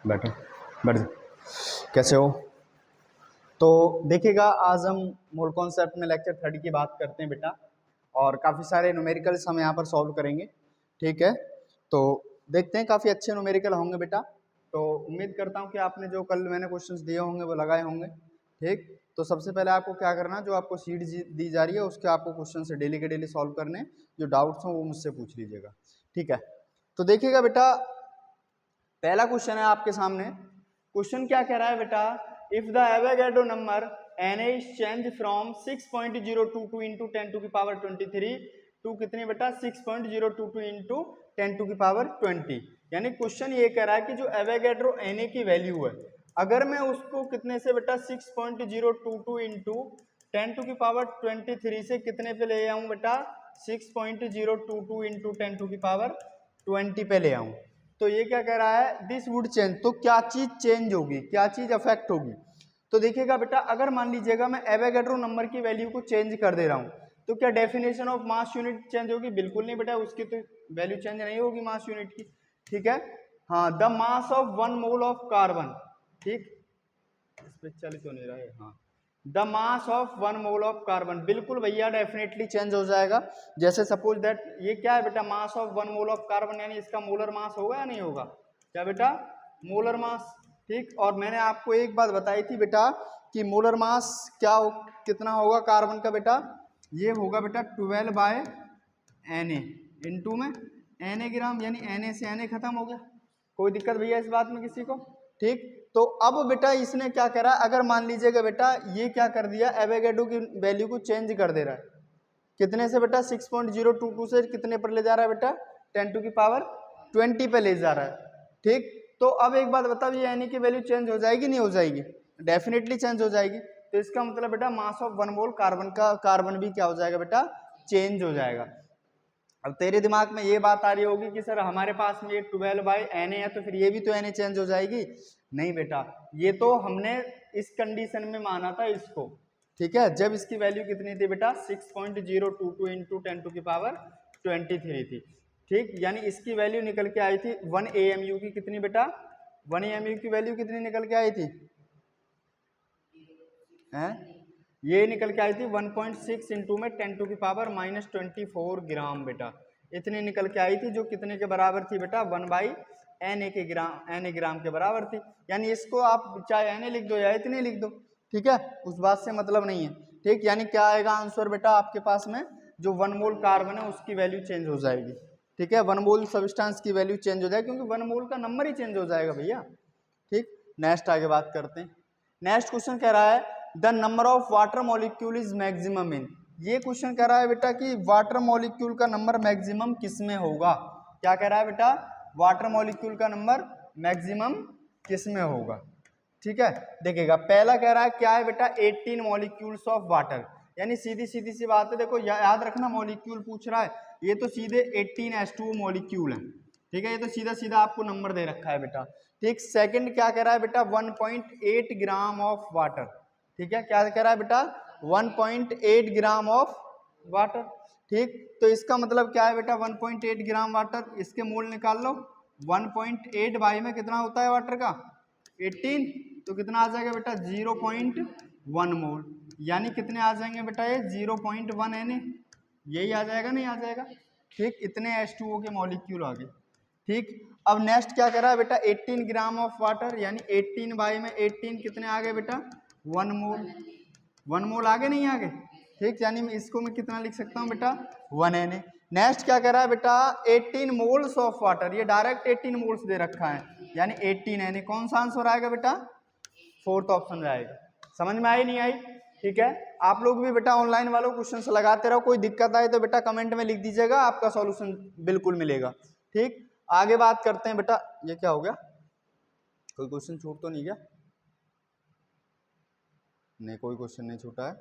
बैठो बैठ जाओ। कैसे हो? तो देखिएगा, आज हम मोल कॉन्सेप्ट में लेक्चर 30 की बात करते हैं बेटा, और काफ़ी सारे न्यूमेरिकल्स हम यहाँ पर सॉल्व करेंगे। ठीक है, तो देखते हैं, काफ़ी अच्छे न्यूमेरिकल होंगे बेटा। तो उम्मीद करता हूँ कि आपने जो कल मैंने क्वेश्चंस दिए होंगे वो लगाए होंगे। ठीक, तो सबसे पहले आपको क्या करना, जो आपको शीट दी जा रही है उसके आपको क्वेश्चन डेली के डेली सॉल्व करने, जो डाउट्स हों वो मुझसे पूछ लीजिएगा। ठीक है, तो देखिएगा बेटा, पहला क्वेश्चन है आपके सामने। क्वेश्चन क्या कह रहा है बेटा, if the Avogadro number N is change from 6.022 into 10 to की पावर 23 टू कितनी बेटा 6.022 इंटू 10 टू की पावर 20। यानी क्वेश्चन ये कह रहा है कि जो एवोगैड्रो एन की वैल्यू है, अगर मैं उसको कितने से बेटा 6.022 इंटू 10 टू की पावर 23 से कितने पे ले आऊं बेटा 6.022 इंटू 10 टू की पावर 20 पे ले आऊं, तो ये क्या कह रहा है, दिस वुड चेंज। तो क्या चीज चेंज होगी, क्या चीज अफेक्ट होगी? तो देखिएगा बेटा, अगर मान लीजिएगा मैं एवोगैड्रो नंबर की वैल्यू को चेंज कर दे रहा हूं, तो क्या definition of mass unit change होगी? बिल्कुल नहीं बेटा, उसकी तो वैल्यू चेंज नहीं होगी मास यूनिट की। ठीक है, हाँ, the mass of 1 mole of carbon, ठीक, इस पे चल क्यों नहीं रहा है, हाँ, the mass of 1 mole of carbon, बिल्कुल भैया डेफिनेटली चेंज हो जाएगा। जैसे सपोज दैट ये क्या है बेटा, mass of 1 mole of carbon, यानी इसका मोलर मास होगा या नहीं होगा? क्या बेटा, मोलर मास। ठीक, और मैंने आपको एक बात बताई थी बेटा कि मोलर मास क्या कितना होगा कार्बन का बेटा, ये होगा बेटा 12 बाय एन ए इंटू में एन ए ग्राम, यानी एन ए से एन ए खत्म हो गया। कोई दिक्कत भैया इस बात में किसी को? ठीक, तो अब बेटा इसने क्या करा, अगर मान लीजिएगा बेटा ये क्या कर दिया, एवोगैड्रो की वैल्यू को चेंज कर दे रहा है, कितने से बेटा 6.022 से कितने पर ले जा रहा है बेटा 10 टू की पावर 20 पे ले जा रहा है। ठीक, तो अब एक बात बताओ, ये एन की वैल्यू चेंज हो जाएगी नहीं हो जाएगी? डेफिनेटली चेंज हो जाएगी। तो इसका मतलब बेटा मास ऑफ 1 मोल कार्बन का, कार्बन भी क्या हो जाएगा बेटा, चेंज हो जाएगा। अब तेरे दिमाग में ये बात आ रही होगी कि सर हमारे पास में ये 12 बाई एन है, तो फिर ये भी तो एन चेंज हो जाएगी। नहीं बेटा, ये तो हमने इस कंडीशन में माना था इसको। ठीक है, जब इसकी वैल्यू कितनी थी बेटा 6.022 इंटू 10 टू की पावर 23 थी। ठीक, यानी इसकी वैल्यू निकल के आई थी 1 AMU की, कितनी बेटा 1 AMU की वैल्यू कितनी निकल के आई थी, हैं? ये निकल के आई थी 1.6 इंटू में 10 टू की पावर -24 ग्राम बेटा, इतनी निकल के आई थी, जो कितने के बराबर थी बेटा 1 बाई एन ए के ग्राम, एन ए ग्राम के बराबर थी। यानी इसको आप चाहे एन ए लिख दो या इतने लिख दो, ठीक है, उस बात से मतलब नहीं है। ठीक, यानी क्या आएगा आंसर बेटा आपके पास में, जो 1 मोल कार्बन है उसकी वैल्यू चेंज हो जाएगी। ठीक है, 1 मोल सब्सटेंस की वैल्यू चेंज हो जाएगी, क्योंकि 1 मोल का नंबर ही चेंज हो जाएगा भैया। ठीक, नेक्स्ट आगे बात करते हैं। नेक्स्ट क्वेश्चन कह रहा है the number of water molecule is maximum in. ये क्वेश्चन कह रहा है बेटा कि वाटर मॉलिक्यूल का नंबर मैक्सिमम किस में होगा। क्या कह रहा है बेटा, वाटर मॉलिक्यूल का नंबर मैक्सिमम किस में होगा। ठीक है, देखिएगा पहला कह रहा है क्या है बेटा 18 मॉलिक्यूल्स ऑफ वाटर, यानी सीधी सीधी सी बात है, देखो याद रखना मॉलिक्यूल पूछ रहा है, ये तो सीधे 18 H2O मॉलिक्यूल है। ठीक है, ये तो सीधा सीधा आपको नंबर दे रखा है बेटा। ठीक, सेकंड क्या कह रहा है बेटा 1.8 ग्राम ऑफ वाटर। ठीक है, क्या कह रहा है बेटा 1.8 ग्राम ऑफ वाटर। ठीक, तो इसका मतलब क्या है बेटा 1.8 ग्राम वाटर, इसके मोल निकाल लो, 1.8 बाई में कितना होता है वाटर का 18, तो कितना आ जाएगा बेटा 0.1 मोल, यानी कितने आ जाएंगे बेटा ये 0.1 N, यही आ जाएगा नहीं आ जाएगा। ठीक, इतने H2O के मॉलिक्यूल आ गए। ठीक, अब नेक्स्ट क्या कर रहा है बेटा 18 ग्राम ऑफ वाटर, यानी 18 बाई में 18 कितने आ गए बेटा 1 मोल, 1 मोल आगे नहीं आगे। ठीक, यानी मैं इसको मैं कितना लिख सकता हूँ बेटा 1 Na। नेक्स्ट क्या कर रहा है बेटा 18 मोल्स ऑफ वाटर, ये डायरेक्ट 18 मोल्स दे रखा है, यानी 18 Na। कौन सा आंसर आएगा बेटा, फोर्थ ऑप्शन आएगा। समझ में आई नहीं आई? ठीक है, आप लोग भी बेटा ऑनलाइन वालों क्वेश्चन लगाते रहो, कोई दिक्कत आए तो बेटा कमेंट में लिख दीजिएगा, आपका सॉल्यूशन बिल्कुल मिलेगा। ठीक, आगे बात करते हैं बेटा, ये क्या हो गया, कोई क्वेश्चन छूट तो नहीं गया? नहीं, कोई क्वेश्चन नहीं छूटा है।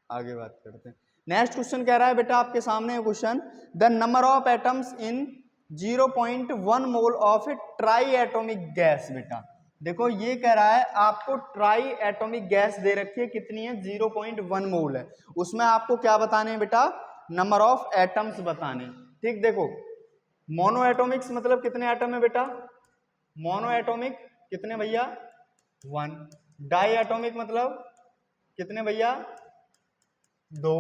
आगे बात करते हैं। नेक्स्ट क्वेश्चन कह रहा है बेटा आपके सामने question, the number of atoms in 0.1 mole of A try atomic gas. बेटा देखो ये कह रहा है आपको ट्राई एटोमिक गैस दे रखी है, कितनी है 0.1 मोल है, उसमें आपको क्या बताने हैं बेटा, नंबर ऑफ एटम्स बताने। ठीक, देखो मोनो एटोमिक्स मतलब कितने एटम है बेटा मोनो एटॉमिक कितने भैया 1, डाई एटॉमिक मतलब कितने भैया 2,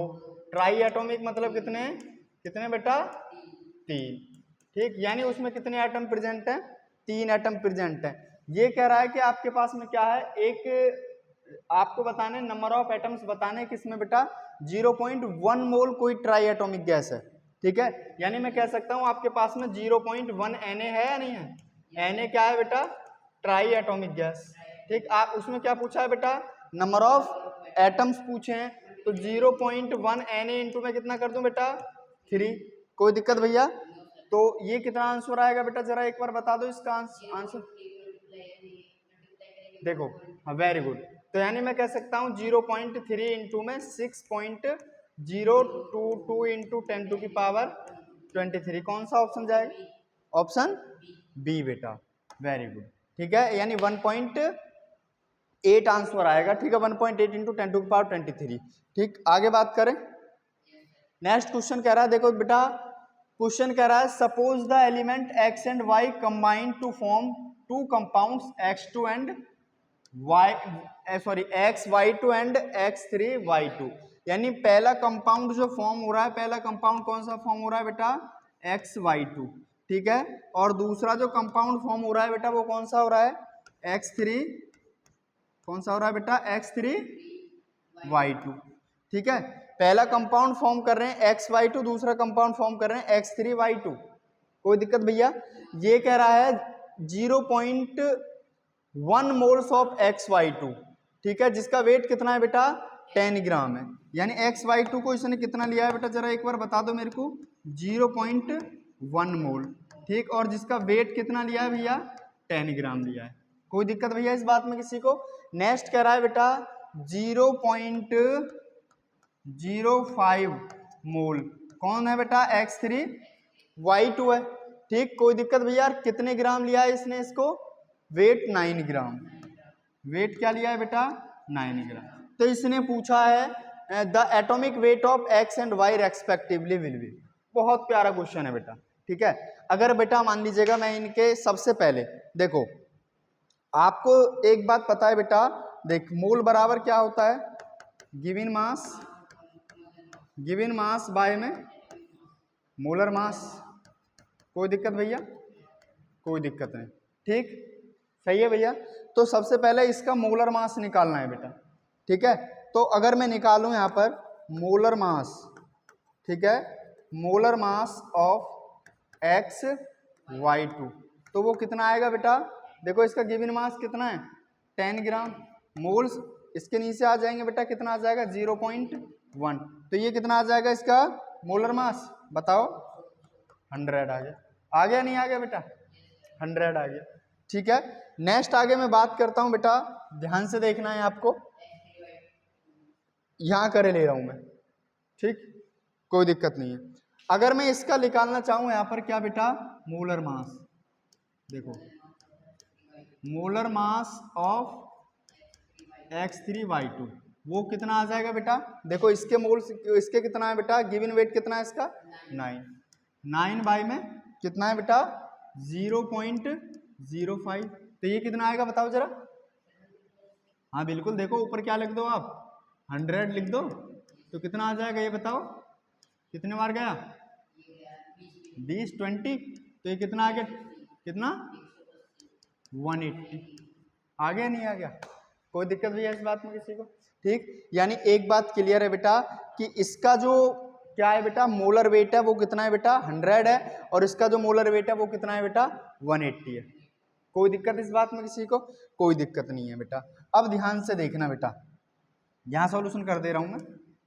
ट्राई एटॉमिक मतलब कितने कितने बेटा 3। ठीक, यानी उसमें कितने एटम प्रेजेंट हैं 3 एटम प्रेजेंट हैं। ये कह रहा है कि आपके पास में क्या है, एक आपको बताने नंबर ऑफ एटम्स बताने किसमें बेटा 0.1 मोल कोई ट्राई एटॉमिक गैस है। ठीक है, यानी मैं कह सकता हूं आपके पास में 0.1 Na है या नहीं है। Na क्या है बेटा ट्राई एटॉमिक गैस। ठीक, आप उसमें क्या पूछा है बेटा नंबर ऑफ एटम्स पूछे हैं, तो 0.1 Na इंटू में कितना कर दूं बेटा 3। कोई दिक्कत भैया। तो ये कितना आंसर आएगा बेटा जरा एक बार बता दो इसका आंसर। देखो हाँ वेरी गुड। तो यानी मैं कह सकता हूँ 0.3 इंटू में 6.022 इंटू 10 टू की पावर 23। कौन सा ऑप्शन जाएगा, ऑप्शन बी बेटा, वेरी गुड। ठीक है, यानी 1.8 आंसर आएगा। ठीक है, 1.8 इंटू 10 टू की पावर 23। ठीक, आगे बात करें। नेक्स्ट क्वेश्चन कह रहा है, देखो बेटा क्वेश्चन कह रहा है suppose the element x and y combine to form two compounds x2 and x y2 and x3y2। यानी पहला कंपाउंड जो फॉर्म हो रहा है, पहला कंपाउंड कौन सा फॉर्म हो रहा है बेटा xy2। ठीक है, और दूसरा जो कंपाउंड फॉर्म हो रहा है बेटा वो कौन सा हो रहा है x3, कौन सा हो रहा है बेटा x3y2। ठीक है, पहला कंपाउंड फॉर्म कर रहे हैं xy2, दूसरा कंपाउंड फॉर्म कर रहे हैं x3y2। कोई दिक्कत भैया। ये कह रहा है 0.1 मोल्स ऑफ xy2। ठीक है, जिसका वेट कितना है बेटा 10 ग्राम है। यानी xy2 को इसने कितना लिया है बेटा जरा एक बार बता दो मेरे को 0.1 मोल। ठीक, और जिसका वेट कितना लिया है भैया 10 ग्राम लिया है। कोई दिक्कत भैया इस बात में किसी को। नेक्स्ट कह रहा है बेटा 0.05 मोल कौन है बेटा x3y2 है। ठीक, कोई दिक्कत भैया। कितने ग्राम लिया है इसने इसको, वेट 9 ग्राम। वेट क्या लिया है बेटा 9 ग्राम। तो इसने पूछा है the atomic weight of x and y respectively will be. बहुत प्यारा क्वेश्चन है बेटा। ठीक है, अगर बेटा मान लीजिएगा मैं इनके सबसे पहले देखो आपको एक बात पता है बेटा, देख मोल बराबर क्या होता है गिवन मास बाय में मोलर मास। कोई दिक्कत भैया, कोई दिक्कत नहीं। ठीक, सही है भैया। तो सबसे पहले इसका मोलर मास निकालना है बेटा। ठीक है, तो अगर मैं निकालूं यहां पर मोलर मास, ठीक है, मोलर मास ऑफ XY2 तो वो कितना आएगा बेटा। देखो इसका गिवन मास कितना है 10 ग्राम। मोल्स इसके नीचे आ जाएंगे बेटा, कितना आ जाएगा 0.1। तो ये कितना आ जाएगा इसका मोलर मास बताओ 100 आ गया। आ गया नहीं आ गया बेटा 100 आ गया। ठीक है, नेक्स्ट आगे मैं बात करता हूं बेटा, ध्यान से देखना है आपको, यहां करे ले रहा हूं मैं। ठीक, कोई दिक्कत नहीं है। अगर मैं इसका निकालना चाहूं यहां पर क्या बेटा मोलर मास, देखो मोलर मास ऑफ x3y2 वो कितना आ जाएगा बेटा। देखो इसके मोल्स इसके कितना है बेटा, गिवन वेट कितना है इसका 9 बाई में कितना है बेटा 0.05। तो ये कितना आएगा बताओ जरा। हाँ बिल्कुल, देखो ऊपर क्या लिख दो आप 100 लिख दो तो कितना आ जाएगा ये बताओ, कितने बार गया 20 20। तो ये कितना आ गया, कितना 180 आ गया नहीं आ गया। कोई दिक्कत भैया इस बात में किसी को। ठीक, यानी एक बात क्लियर है बेटा कि इसका जो क्या है बेटा मोलर वेट है वो कितना है बेटा 100 है, और इसका जो मोलर वेट है वो कितना है बेटा 180 है। कोई दिक्कत इस बात में किसी को, कोई दिक्कत नहीं है बेटा। अब ध्यान से देखना बेटा, यहां सॉल्यूशन कर दे रहा हूं मैं।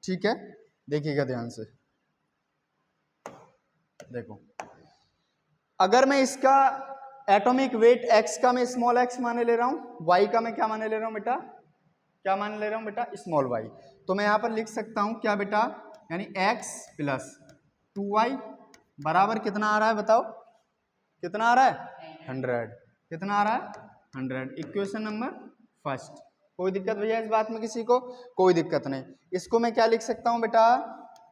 ठीक है, देखिएगा ध्यान से। देखो अगर मैं इसका एटॉमिक वेट x का मैं स्मॉल x माने ले रहा हूं, y का मैं क्या माने ले रहा हूं बेटा, क्या माने ले रहा हूं बेटा स्मॉल y। तो मैं यहां पर लिख सकता हूं क्या बेटा, यानी x प्लस 2y बराबर कितना आ रहा है बताओ, कितना आ रहा है 100। कितना आ रहा है 100। Equation number first. कोई दिक्कत भैया इस बात में किसी को, कोई दिक्कत नहीं। इसको मैं क्या लिख सकता हूं बेटा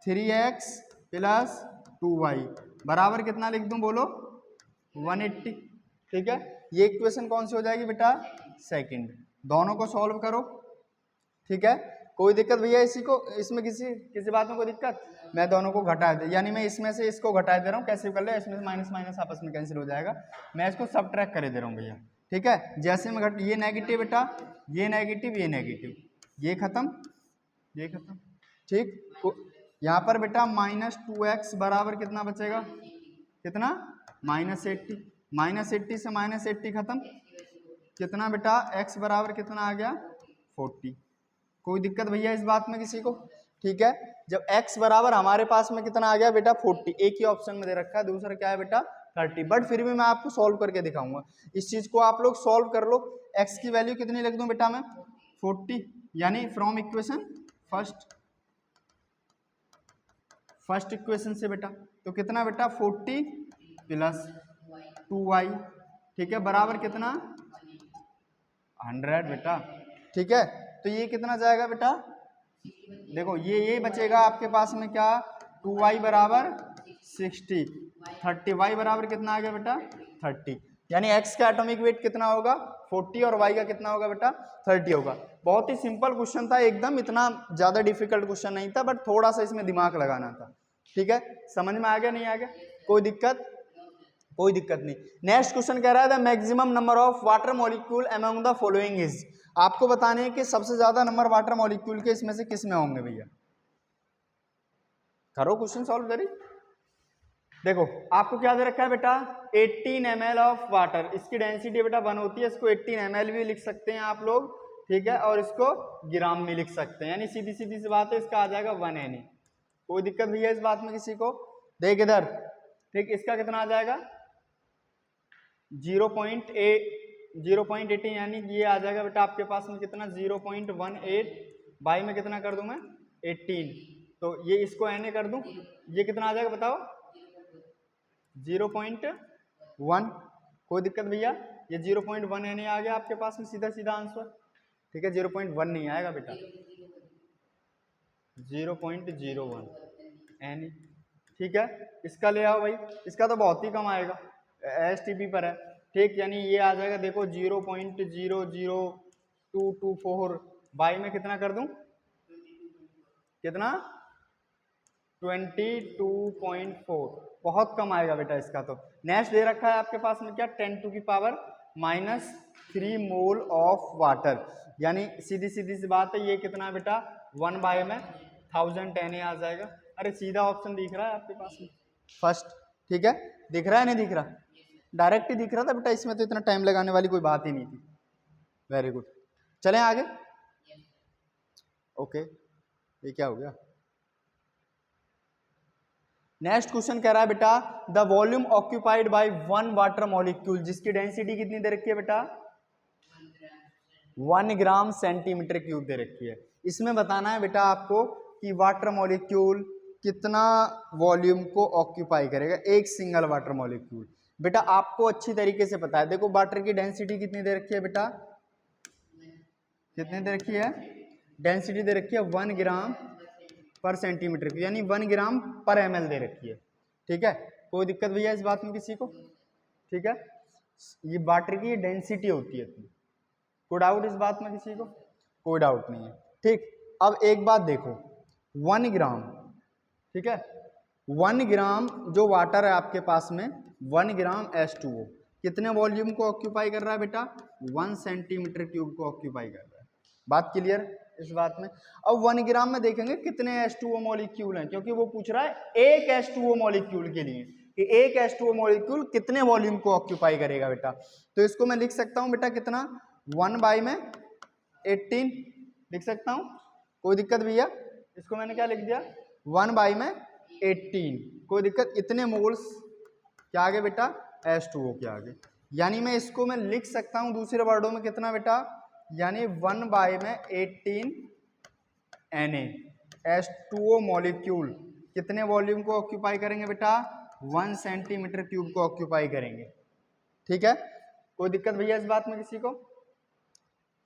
3x प्लस 2y बराबर कितना लिख दूं बोलो 180। ठीक है, ये इक्वेशन कौन सी हो जाएगी बेटा, सेकंड। दोनों को सॉल्व करो, ठीक है। कोई दिक्कत भैया इसी को, इसमें किसी बात में कोई दिक्कत? मैं दोनों को घटा दे, यानी मैं इसमें से इसको घटा दे रहा हूँ, कैसे कर ले, इसमें से माइनस माइनस आपस में कैंसिल हो जाएगा, मैं इसको सबट्रैक्ट करे दे रहा हूँ भैया, ठीक है। जैसे मैं घट, ये नेगेटिव बेटा, ये नेगेटिव, ये नेगेटिव, ये खत्म, ये खत्म, ठीक। यहाँ पर बेटा -2x बराबर कितना बचेगा, कितना, -80, -80 से -80 खत्म, कितना बेटा, x बराबर कितना आ गया, 40। कोई दिक्कत भैया इस बात में किसी को, ठीक है। जब x बराबर हमारे पास में कितना आ गया बेटा 40, एक ही ऑप्शन में दे रखा है, दूसरा क्या है बेटा 30, बट फिर भी मैं आपको सॉल्व करके दिखाऊंगा। इस चीज को आप लोग सॉल्व कर लो। x की वैल्यू कितनी लिख दूं बेटा मैं, 40, यानी फ्रॉम इक्वेशन फर्स्ट इक्वेशन से बेटा, तो कितना बेटा 40 प्लस 2y, ठीक है, बराबर कितना 100 बेटा, ठीक है। तो ये कितना जाएगा बेटा, देखो ये बचेगा आपके पास में क्या, 2y बराबर 60, 30y बराबर कितना आ गया बेटा 30, यानी x का एटॉमिक वेट कितना होगा 40 और y का कितना होगा बेटा 30 होगा। बहुत ही सिंपल क्वेश्चन था एकदम, इतना ज्यादा डिफिकल्ट क्वेश्चन नहीं था, बट थोड़ा सा इसमें दिमाग लगाना था, ठीक है। समझ में आ गया, नहीं आ गया, कोई दिक्कत, कोई दिक्कत नहीं। नेक्स्ट क्वेश्चन कह रहा है the maximum number of water molecule among the following is, आपको बताने हैं कि सबसे ज्यादा नंबर वाटर मॉलिक्यूल के इसमें से किस में होंगे भैया, करो क्वेश्चन सॉल्व करी। देखो आपको क्या दे रखा है बेटा 18 ml ऑफ वाटर, इसकी डेंसिटी बेटा 1 होती है, इसको 18 ml भी लिख सकते हैं आप लोग, ठीक है, और इसको ग्राम में लिख सकते हैं, यानी सीधी सीधी सी बात है, इसका आ जाएगा 1 NA। कोई दिक्कत भैया इस बात में किसी को, देख इधर, ठीक, इसका कितना आ जाएगा 0.18, यानी ये आ जाएगा बेटा आपके पास में कितना 0.18, बाई में कितना कर दूं मैं 18, तो ये इसको NA कर दूं, ये कितना आ जाएगा बताओ 0.1। कोई दिक्कत भैया, ये 0.1 NA आ गया आपके पास में, सीधा सीधा आंसर, ठीक है। 0.1 नहीं आएगा बेटा, 0.01 NA, ठीक है। इसका ले आओ भाई, इसका तो बहुत ही कम आएगा, STP पर है, ठीक, यानी ये आ जाएगा देखो 0.00224, बाई में कितना कर दूं, कितना 22.4, बहुत कम आएगा बेटा इसका तो। नेक्स्ट दे रखा है आपके पास में क्या 10⁻³ मोल ऑफ वाटर, यानी सीधी सीधी सी बात है, ये कितना बेटा 1 बाय में 1000 NA आ जाएगा। अरे सीधा ऑप्शन दिख रहा है आपके पास में फर्स्ट, ठीक है, दिख रहा है नहीं दिख रहा, डायरेक्ट ही दिख रहा था बेटा, इसमें तो इतना टाइम लगाने वाली कोई बात ही नहीं थी। वेरी गुड, चलें आगे। ओके, ये क्या हो गया, नेक्स्ट क्वेश्चन कह रहा है बेटा the volume occupied by 1 water molecule, जिसकी डेंसिटी कितनी दे रखी है बेटा 1 ग्राम सेंटीमीटर क्यूब दे रखी है। इसमें बताना है बेटा आपको कि वाटर मॉलिक्यूल कितना वॉल्यूम को ऑक्यूपाई करेगा, एक सिंगल वाटर मॉलिक्यूल। बेटा आपको अच्छी तरीके से पता है, देखो वाटर की डेंसिटी कितनी दे रखी है बेटा, कितनी दे रखी है, डेंसिटी दे रखी है 1 ग्राम पर सेंटीमीटर की, यानी 1 ग्राम पर ml दे रखी है, ठीक है। कोई दिक्कत भैया इस बात में किसी को, ठीक है, ये वाटर की डेंसिटी होती है, कोई डाउट इस बात में किसी को, कोई डाउट नहीं है, ठीक। अब एक बात देखो 1 ग्राम, ठीक है, 1 ग्राम जो वाटर है आपके पास में 1 ग्राम H2O कितने वॉल्यूम को ऑक्यूपाई कर रहा है बेटा 1 सेंटीमीटर क्यूब को ऑक्यूपाई कर रहा है। बात क्लियर इस बात में। अब 1 ग्राम में देखेंगे कितने H2O मॉलिक्यूल हैं, क्योंकि वो पूछ रहा है एक H2O मॉलिक्यूल के लिए कि एक H2O मॉलिक्यूल कितने वॉल्यूम को ऑक्यूपाई करेगा बेटा। तो इसको मैं लिख सकता हूं बेटा कितना 1 बाई में 18 लिख सकता हूं, कोई दिक्कत भैया, इसको मैंने क्या लिख दिया 1 बाई में 18, कोई दिक्कत। इतने मोल्स क्या आगे बेटा H2O के आगे, यानी मैं इसको मैं लिख सकता हूं दूसरे वर्डों में कितना बेटा, यानी 1 बाई में 18 Na H2O मॉलिक्यूल कितने वॉल्यूम को ऑक्यूपाई करेंगे बेटा 1 सेंटीमीटर क्यूब को ऑक्यूपाई करेंगे, ठीक है। कोई दिक्कत भैया इस बात में किसी को,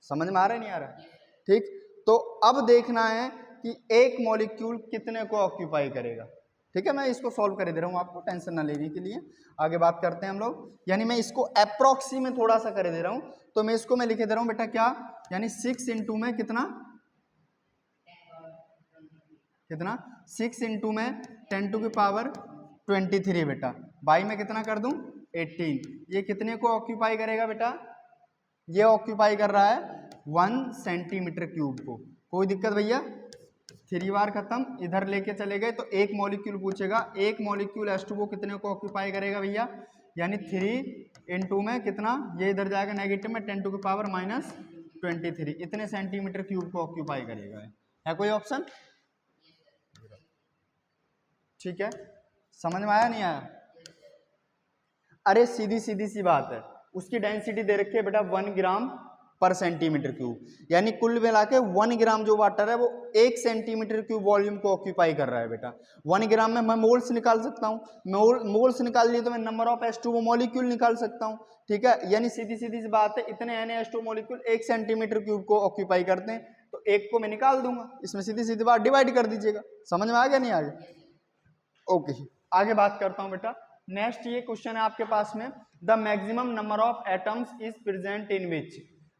समझ में आ रहा है नहीं आ रहा, ठीक। तो अब देखना है कि एक मॉलिक्यूल कितने को ऑक्यूपाई करेगा, ठीक है, मैं इसको सॉल्व कर दे रहा हूँ आपको, टेंशन ना लेने के लिए। आगे बात करते हैं हम लोग, यानी मैं इसको अप्रोक्सी में थोड़ा सा कर दे रहा हूँ, तो मैं इसको मैं लिखे दे रहा हूँ बेटा क्या, यानी 6 इंटू में कितना 6 इंटू में 10 टू की पावर 23 बेटा, बाई में कितना कर दूं 18। ये कितने को ऑक्यूपाई करेगा बेटा, ये ऑक्यूपाई कर रहा है 1 सेंटीमीटर क्यूब को। कोई दिक्कत भैया, 3 बार खत्म, इधर लेके चले गए तो एक मॉलिक्यूल पूछेगा, एक मॉलिक्यूल H2O कितने को ऑक्यूपाई करेगा भैया, यानी 3 इंटू में कितना, ये इधर जाएगा नेगेटिव में 10 टू की पावर -23, इतने सेंटीमीटर क्यूब को ऑक्यूपाई करेगा। है कोई ऑप्शन? ठीक है, समझ में आया नहीं आया? अरे सीधी सी बात है, उसकी डेंसिटी दे रखी है बेटा 1 ग्राम पर सेंटीमीटर क्यूब, यानी कुल मिला के 1 ग्राम जो वाटर है वो 1 सेंटीमीटर क्यूब वॉल्यूम को ऑक्यूपाई कर रहा है बेटा। 1 ग्राम में मैं मोल्स निकाल सकता हूँ, मोल्स निकाल लिए तो मैं नंबर ऑफ H2O मॉलिक्यूल निकाल सकता हूँ। ठीक है, यानी सीधी सी बात है, इतने NaH2 मॉलिक्यूल 1 सेंटीमीटर क्यूब को ऑक्यूपाई करते हैं, तो एक को मैं निकाल दूंगा, इसमें सीधी बात डिवाइड कर दीजिएगा। समझ में आ गया नहीं आ गया? ओके, आगे बात करता हूं बेटा। नेक्स्ट ये क्वेश्चन है आपके पास में, the maximum number of atoms is present in which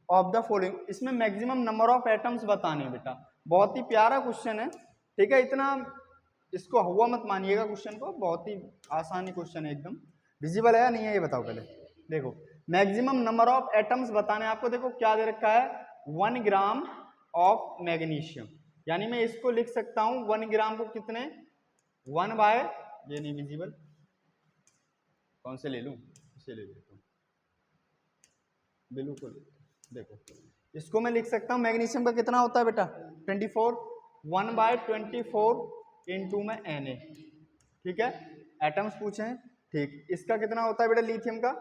of the following. इसमें मैक्सिमम नंबर ऑफ एटम्स बताने बेटा, बहुत ही प्यारा क्वेश्चन है। ठीक है, इतना इसको हुआ मत मानिएगा क्वेश्चन को, बहुत ही आसानी क्वेश्चन है एकदम। विजिबल है या नहीं है ये बताओ पहले। देखो मैक्सिमम नंबर ऑफ एटम्स बताने आपको, देखो क्या दे रखा है 1 ग्राम ऑफ मैग्नीशियम, यानी मैं इसको लिख सकता हूं 1 ग्राम को कितने 1 बाय, ये नहीं विजिबल, कौन से ले लूं, इसे ले लेता हूं, ब्लू को ले। देखो इसको मैं लिख सकता हूं, मैग्नीशियम का कितना होता है बेटा 24, 1 बाय 24 इंटू में Na। ठीक है, एटम्स पूछे हैं। ठीक, इसका कितना होता है बेटा लिथियम का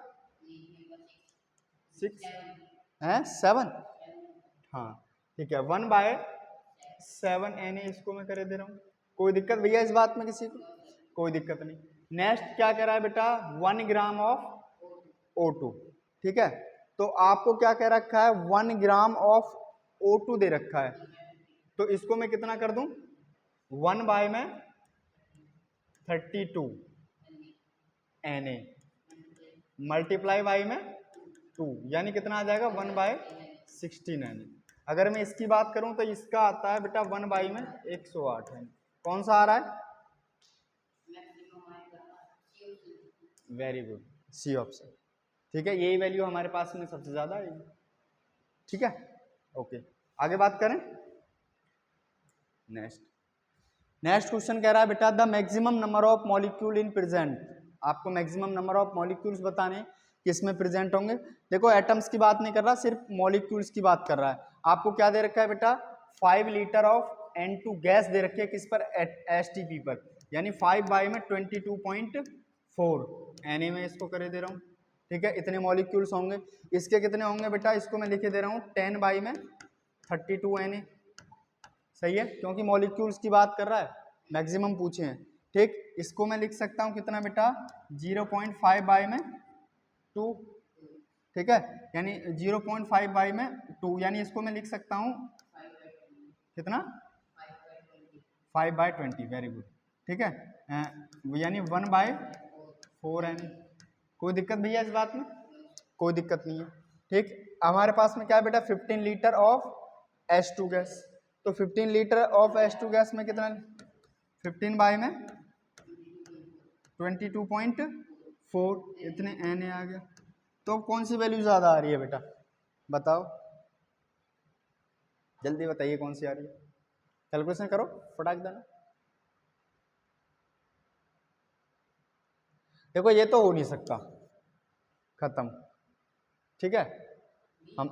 6 है 7, हाँ ठीक है, 1 बाय 7 Na, इसको मैं कर दे रहा हूँ। कोई दिक्कत भैया इस बात में किसी को? कोई दिक्कत नहीं। नेक्स्ट क्या कह रहा है बेटा 1 ग्राम ऑफ O2। ठीक है, तो आपको क्या कह रखा है 1 ग्राम ऑफ O2 दे रखा है, तो इसको मैं कितना कर दूं 1 बाय में 32 Na मल्टीप्लाई बाई में 2, यानी कितना आ जाएगा 1 बाय 16 Na। अगर मैं इसकी बात करूं तो इसका आता है बेटा 1 बाई में 108 है। कौन सा आ रहा है? Very good, C option. ठीक है, यही वैल्यू हमारे पास में सबसे ज्यादा है। ठीक है, ओके, आगे बात करें। नेक्स्ट क्वेश्चन कह रहा है बेटा the maximum number of molecule in present. आपको मैक्सिमम नंबर ऑफ मॉलिक्यूल्स बताने किसमें प्रेजेंट होंगे। देखो एटम्स की बात नहीं कर रहा, सिर्फ मॉलिक्यूल्स की बात कर रहा है। आपको क्या दे रखा है बेटा 5 लीटर ऑफ N2 गैस दे रखी है, किस पर HTP पर, यानी 5 बाई में 22.4 Na में इसको करे दे रहा हूँ। ठीक है, इतने मॉलिक्यूल्स होंगे। इसके कितने होंगे बेटा, इसको मैं लिखे दे रहा हूँ 10 बाई में 32 Na। सही है, क्योंकि मॉलिक्यूल्स की बात कर रहा है, मैक्सिमम पूछे हैं। ठीक, इसको मैं लिख सकता हूँ कितना बेटा 0.5 बाई में 2। ठीक है, यानी 0.5 बाई में 2, यानी इसको मैं लिख सकता हूँ कितना 5 बाई 20। Very good. ठीक है, यानी 1 बाई 4 Na। कोई दिक्कत भैया इस बात में? कोई दिक्कत नहीं है। ठीक, हमारे पास में क्या है बेटा 15 लीटर ऑफ H2 गैस, तो 15 लीटर ऑफ H2 गैस में कितना 15 बाई में 22.4, इतने Na आ गया। तो कौन सी वैल्यू ज्यादा आ रही है बेटा बताओ, जल्दी बताइए कौन सी आ रही है, कैलकुलेशन करो फटाक देना। देखो ये तो हो नहीं सकता, खत्म। ठीक है, हम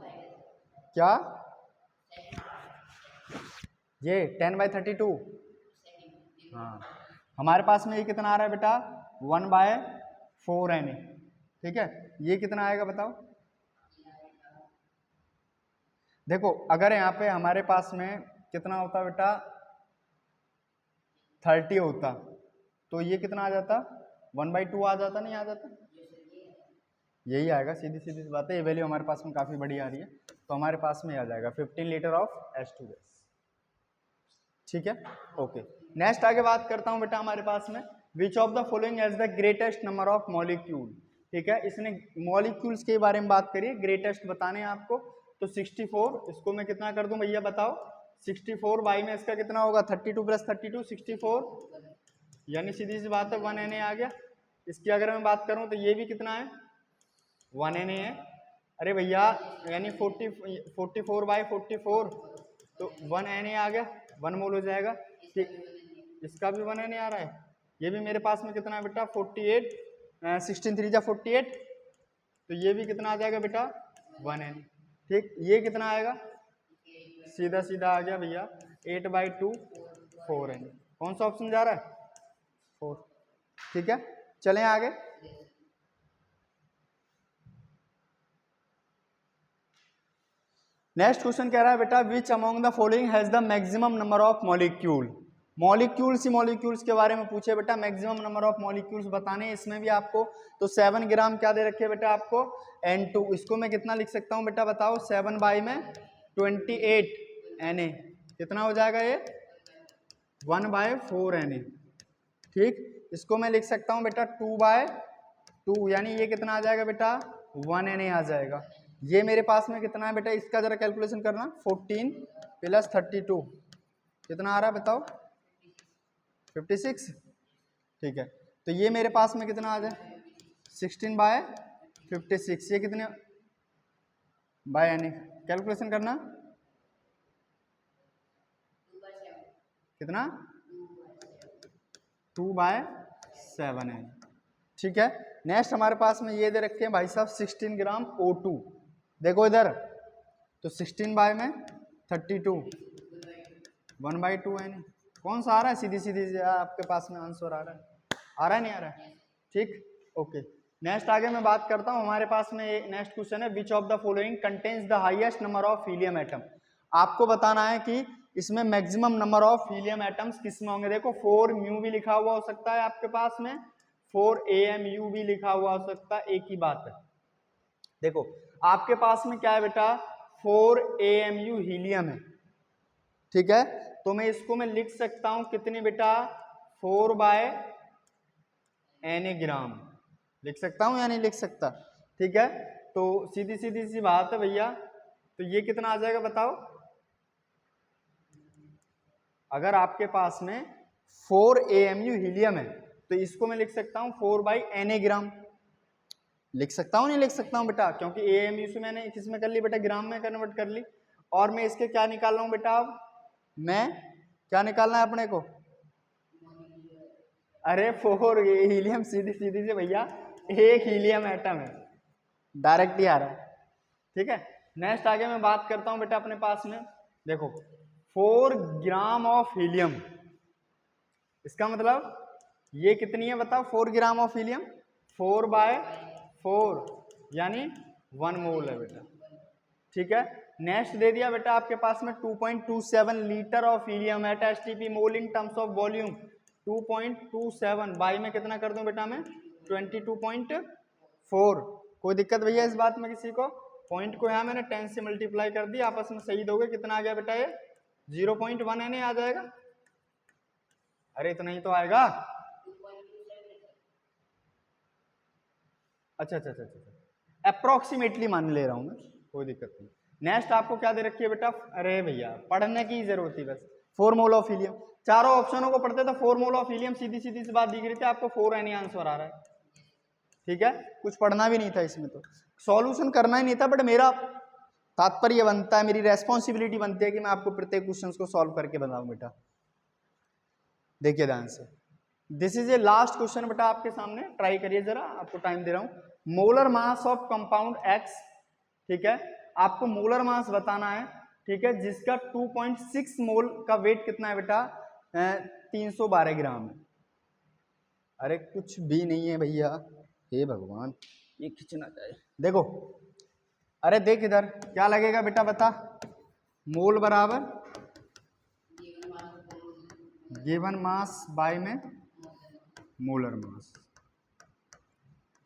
क्या ये 10 बाई 32, हाँ हमारे पास में ये कितना आ रहा है बेटा 1 बाय 4 Na। ठीक है, ये कितना आएगा बताओ। देखो अगर यहाँ पे हमारे पास में कितना होता बेटा 30 होता, तो ये कितना आ जाता 1/2 आ जाता, नहीं आ जाता? यही आएगा, सीधी सीधी बात है। ये वैल्यू हमारे पास में काफी बड़ी आ रही है, तो हमारे पास में आ जाएगा 15 लीटर ऑफ H2 गैस। ठीक है, ओके। नेक्स्ट आगे बात करता हूँ बेटा हमारे पास में which of the following has the greatest number of molecule. ठीक है, इसने मॉलिक्यूल्स के बारे में बात करी, ग्रेटेस्ट बताने हैं आपको। तो 64, इसको मैं कितना कर दूं भैया बताओ, 64 बाई में इसका कितना होगा, 32 प्लस 32 64, यानी सीधी सी बात है 1 Na आ गया। इसकी अगर मैं बात करूं तो ये भी कितना है, 1 Na है। अरे भैया यानी 44 बाई 44, तो 1 Na आ गया, 1 मोल हो जाएगा। इसका भी 1 Na आ रहा है। ये भी मेरे पास में कितना है बेटा, 48, 16 3 जा 48, तो ये भी कितना आ जाएगा बेटा, 1 Na। ठीक, ये कितना आएगा, सीधा सीधा आ गया भैया 8/2 4 Na। कौन सा ऑप्शन जा रहा है, 4। ठीक है, चलें आगे। नेक्स्ट क्वेश्चन कह रहा है बेटा, which among the following has the maximum number of molecule. Molecules he molecules के बारे में पूछे बेटा, मैक्सिमम नंबर ऑफ मॉलिक्यूल्स बताने, इसमें भी आपको तो 7 ग्राम क्या दे रखे बेटा आपको, N2। इसको मैं कितना लिख सकता हूँ बेटा बताओ, 7 बाई में 28 Na, कितना हो जाएगा ये, 1/4 Na। ठीक, इसको मैं लिख सकता हूँ बेटा 2/2, यानी ये कितना आ जाएगा बेटा, 1 Na आ जाएगा। ये मेरे पास में कितना है बेटा, इसका जरा कैलकुलेशन करना, 14 प्लस 32 कितना आ रहा है बताओ, 56। ठीक है, तो ये मेरे पास में कितना आ जाए, 16/56, ये कितने बाय Na, कैलकुलेशन करना कितना, 2/7 Na। ठीक है, नेक्स्ट हमारे पास में ये दे रखे हैं भाई साहब 16 ग्राम O2। देखो इधर, तो 16 बाय में 32, 1/2 Na। कौन सा आ रहा है, सीधी सीधी आपके पास में आंसर आ रहा है नहीं आ रहा है। ठीक, ओके। नेक्स्ट आगे मैं बात करता हूँ, हमारे पास में नेक्स्ट क्वेश्चन है, which of the following contains the highest number of helium atom. आपको बताना है कि इसमें maximum number of helium atoms किसमें होंगे। देखो 4 म्यू भी लिखा हुआ हो सकता है आपके पास में, 4 AMU भी लिखा हुआ हो सकता है, एक ही बात है। देखो आपके पास में क्या है बेटा, 4 AMU हीलियम है। ठीक है, तो मैं इसको मैं लिख सकता हूं कितनी बेटा, 4/Na ग्राम लिख सकता हूं या नहीं लिख सकता। ठीक है, तो सीधी सीधी सी बात है भैया, तो ये कितना आ जाएगा बताओ, अगर आपके पास में 4 AMU हीलियम है तो इसको मैं लिख सकता हूं 4/Na ग्राम। लिख सकता हूं नहीं लिख सकता हूं बेटा, क्योंकि AMU से मैंने किस में कर ली बेटा, ग्राम में कन्वर्ट कर ली। और मैं इसके क्या निकाल रहा हूं बेटा, अब मैं क्या निकालना है अपने को, अरे 4 हीलियम, सीधी सीधी से भैया एक हीलियम एटम है, डायरेक्ट ही आ रहा है। ठीक है, नेक्स्ट आगे मैं बात करता हूं बेटा अपने पास में, देखो 4 ग्राम ऑफ हीलियम, इसका मतलब ये कितनी है बताओ, 4 ग्राम ऑफ हीलियम, 4/4 यानी 1 मोल है बेटा। ठीक है, नेक्स्ट दे दिया बेटा आपके पास में 2.27 litre of helium at STP mole in terms of volume, 2.27 by में कितना कर दूं बेटा मैं, 22.4। कोई दिक्कत भैया इस बात में किसी को, पॉइंट को यहाँ मैंने 10 से मल्टीप्लाई कर दिया, आपस में सही दोगे, कितना आ गया बेटा ये 0.1 Na आ जाएगा। अरे इतना ही तो आएगा, अच्छा अच्छा अच्छा अच्छा, अप्रोक्सीमेटली मान ले रहा हूं मैं, कोई दिक्कत नहीं। नेक्स्ट आपको क्या दे रखी है बेटा, अरे भैया पढ़ने की जरूरत थी बस, 4 मोल ऑफ हीलियम। चारों ऑप्शनों को पढ़ते तो 4 मोल ऑफ हीलियम सीधी सीधी सी बात दिख रही थी, आपको 4 Na आंसर आ रहा है। ठीक है, कुछ पढ़ना भी नहीं था इसमें, तो सॉल्यूशन करना ही नहीं था, बट मेरा तात्पर्य बनता है, मेरी रेस्पॉन्सिबिलिटी बनती है कि मैं आपको प्रत्येक क्वेश्चन को सॉल्व करके बताऊं बेटा। देखिए ध्यान से, this is a last question बेटा आपके सामने, ट्राई करिए जरा, आपको टाइम दे रहा हूं। Molar mass of compound X, ठीक है, आपको मोलर मास बताना है। ठीक है, जिसका 2.6 मोल का वेट कितना है बेटा, 312 ग्राम है। अरे कुछ भी नहीं है भैया, हे भगवान ये खींचना चाहिए। देखो, अरे देख इधर क्या लगेगा बेटा बता, मोल बराबर गिवन मास बाय में मोलर मास।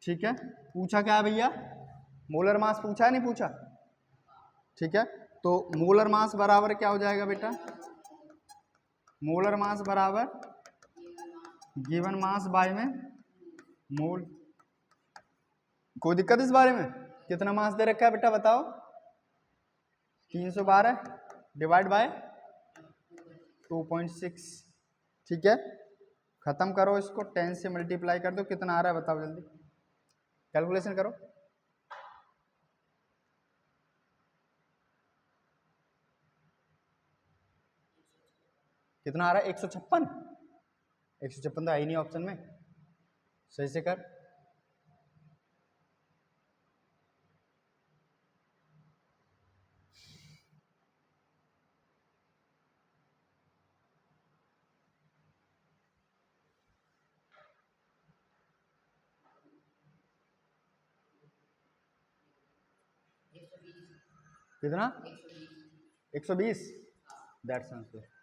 ठीक है, पूछा क्या है भैया, मोलर मास पूछा है नहीं पूछा। ठीक है, तो मोलर मास बराबर क्या हो जाएगा बेटा, मोलर मास बराबर गिवन मास बाय में मोल। कोई दिक्कत इस बारे में? कितना मास दे रखा है बेटा बताओ? 312 डिवाइड बाय 2.6। ठीक है, खत्म करो इसको, 10 से मल्टीप्लाई कर दो, कितना आ रहा है बताओ जल्दी, कैलकुलेशन करो। कितना आ रहा है? 156। 156 तो आई नहीं ऑप्शन में, सही से कर। कितना? 120। That's answer.